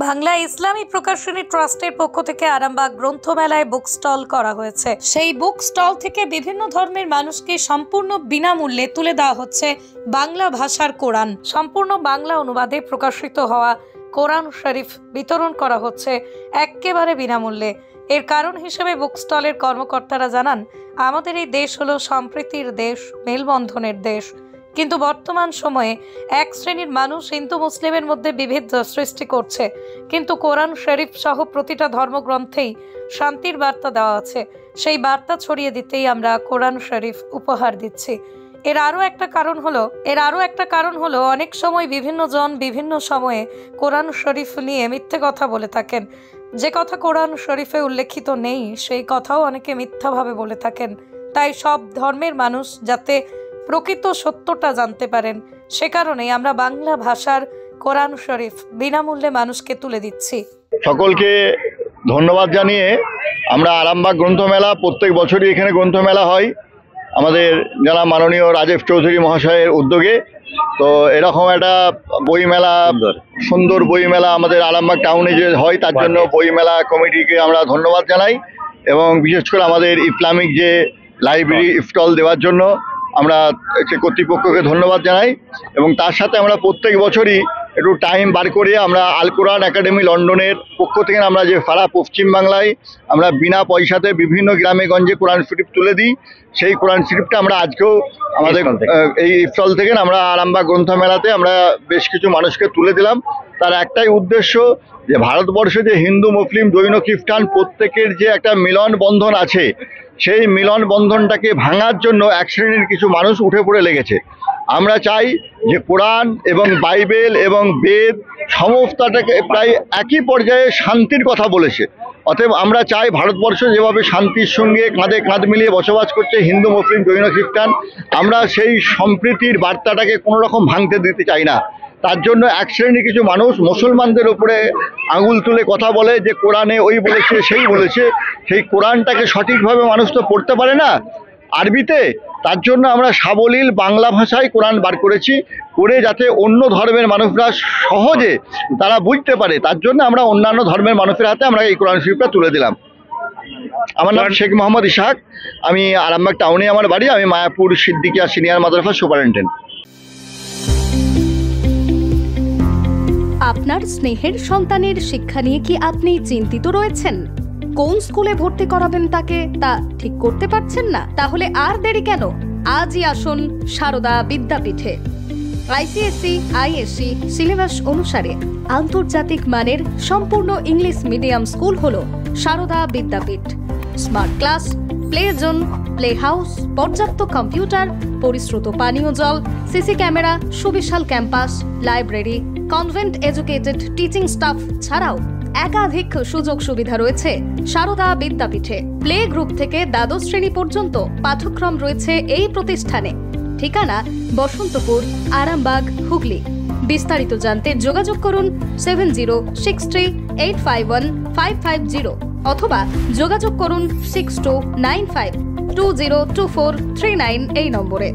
বাংলা ইসলামী প্রকাশনী ট্রাস্টের পক্ষ থেকে আরামবাগ গ্রন্থমেলায় বুক স্টল করা হয়েছে। সেই বুক স্টল থেকে বিভিন্ন ধর্মের মানুষকে সম্পূর্ণ বিনামূল্যে তুলে দেওয়া হচ্ছে বাংলা ভাষার কোরআন। সম্পূর্ণ বাংলা অনুবাদে প্রকাশিত হওয়া কোরআন শরীফ বিতরণ করা হচ্ছে একেবারে বিনামূল্যে। এর কারণ হিসেবে বুক স্টলের কর্মকর্তারা জানান, আমাদের এই দেশ হলো সম্প্রীতির দেশ, মেলবন্ধনের দেশ। কিন্তু বর্তমান সময়ে এক শ্রেণীর মানুষ হিন্দু মুসলিমের মধ্যে বিভেদ সৃষ্টি করছে। কিন্তু কোরআন শরীফ সহ প্রতিটা ধর্মগ্রন্থেই শান্তির বার্তা দেওয়া আছে। সেই বার্তা ছড়িয়ে দিতেই আমরা কোরআন শরীফ উপহার দিচ্ছি। এর আরও একটা কারণ হলো অনেক সময় বিভিন্ন জন বিভিন্ন সময়ে কোরআন শরীফ নিয়ে মিথ্যে কথা বলে থাকেন। যে কথা কোরআন শরীফে উল্লেখিত নেই সেই কথাও অনেকে মিথ্যাভাবে বলে থাকেন। তাই সব ধর্মের মানুষ যাতে প্রকৃত সত্যটা জানতে পারেন, সে কারণেই আমরা বাংলা ভাষার কোরআন শরীফ বিনামূল্যে মানুষকে তুলে দিচ্ছি। সকলকে ধন্যবাদ জানিয়ে আমরা আরামবাগ গ্রন্থমেলা, প্রত্যেক বছরই এখানে গ্রন্থমেলা হয় আমাদের যারা মাননীয় রাজেশ চৌধুরী মহাশয়ের উদ্যোগে। তো এরকম একটা বইমেলা, সুন্দর বইমেলা আমাদের আরামবাগ টাউনে যে হয়, তার জন্য বইমেলা কমিটিকে আমরা ধন্যবাদ জানাই এবং বিশেষ করে আমাদের ইসলামিক যে লাইব্রেরি স্টল দেওয়ার জন্য আমরা কর্তৃপক্ষকে ধন্যবাদ জানাই। এবং তার সাথে আমরা প্রত্যেক বছরই একটু টাইম বার করে আমরা আল কোরআন একাডেমি লন্ডনের পক্ষ থেকে আমরা যে সারা পশ্চিমবাংলায় আমরা বিনা পয়সাতে বিভিন্ন গ্রামে গঞ্জে কোরআন শরীফ তুলে দিই। সেই কোরআন শরীফটা আমরা আজকেও আমাদের এই স্টল থেকে আমরা আরামবাগ গ্রন্থমেলাতে আমরা বেশ কিছু মানুষকে তুলে দিলাম। তার একটাই উদ্দেশ্য যে ভারতবর্ষে যে হিন্দু, মুসলিম, জৈন, খ্রিস্টান প্রত্যেকের যে একটা মিলন বন্ধন আছে, সেই মিলন বন্ধনটাকে ভাঙার জন্য এক শ্রেণীর কিছু মানুষ উঠে পড়ে লেগেছে। আমরা চাই যে কোরআন এবং বাইবেল এবং বেদ সমস্তটাকে প্রায় একই পর্যায়ে শান্তির কথা বলেছে। অতএব আমরা চাই ভারতবর্ষ যেভাবে শান্তির সঙ্গে কাঁধে কাঁধ মিলিয়ে বসবাস করছে হিন্দু, মুসলিম, জৈন, খ্রিস্টান, আমরা সেই সম্প্রীতির বার্তাটাকে কোনো রকম ভাঙতে দিতে চাই না। তার জন্য এক শ্রেণী কিছু মানুষ মুসলমানদের উপরে আঙুল তুলে কথা বলে যে কোরআনে ওই বলেছে সেই বলেছে। সেই কোরআনটাকে সঠিকভাবে মানুষ তো পড়তে পারে না আরবিতে। তার জন্য আমরা সাবলীল বাংলা ভাষায় কোরআন বার করেছি, করে যাতে অন্য ধর্মের মানুষরা সহজে তারা বুঝতে পারে। তার জন্য আমরা অন্যান্য ধর্মের মানুষের হাতে আমরা এই কোরআন শরীফটা তুলে দিলাম। আমার নাম শেখ মোহাম্মদ ইসহাক, আমি আরামবাগ টাউনে আমার বাড়ি, আমি মায়াপুর সিদ্দিকিয়া সিনিয়র মাদ্রাসা সুপারিনটেন্ডেন্ট। আপনার স্নেহের সন্তানের শিক্ষা নিয়ে কি আপনি চিন্তিত রয়েছেন? কোন স্কুলে ভর্তি করাবেন তাকে তা ঠিক করতে পারছেন না? তাহলে আর দেরি কেন? আজই আসুন সারদা বিদ্যাপীঠে। আইসিএসসি, আইএসসি সিলেবাস অনুসারে আন্তর্জাতিক মানের সম্পূর্ণ ইংলিশ মিডিয়াম স্কুল হলো Sarada Vidyapith. Smart class, play zone, play house, পর্যাপ্ত কম্পিউটার, পরিশ্রুত পানীয় জল, সিসি ক্যামেরা, সুবিশাল campus, library, convent educated teaching staff ছাড়াও একাধিক সুযোগ সুবিধা রয়েছে সারদা বিদ্যাপীঠে। প্লে গ্রুপ থেকে দ্বাদশ শ্রেণী পর্যন্ত পাঠ্যক্রম রয়েছে এই প্রতিষ্ঠানে। ঠিকানা বসন্তপুর, আরামবাগ, হুগলি। বিস্তারিত জানতে যোগাযোগ করুন 7063851550 অথবা যোগাযোগ করুন 6295202439 এই নম্বরে।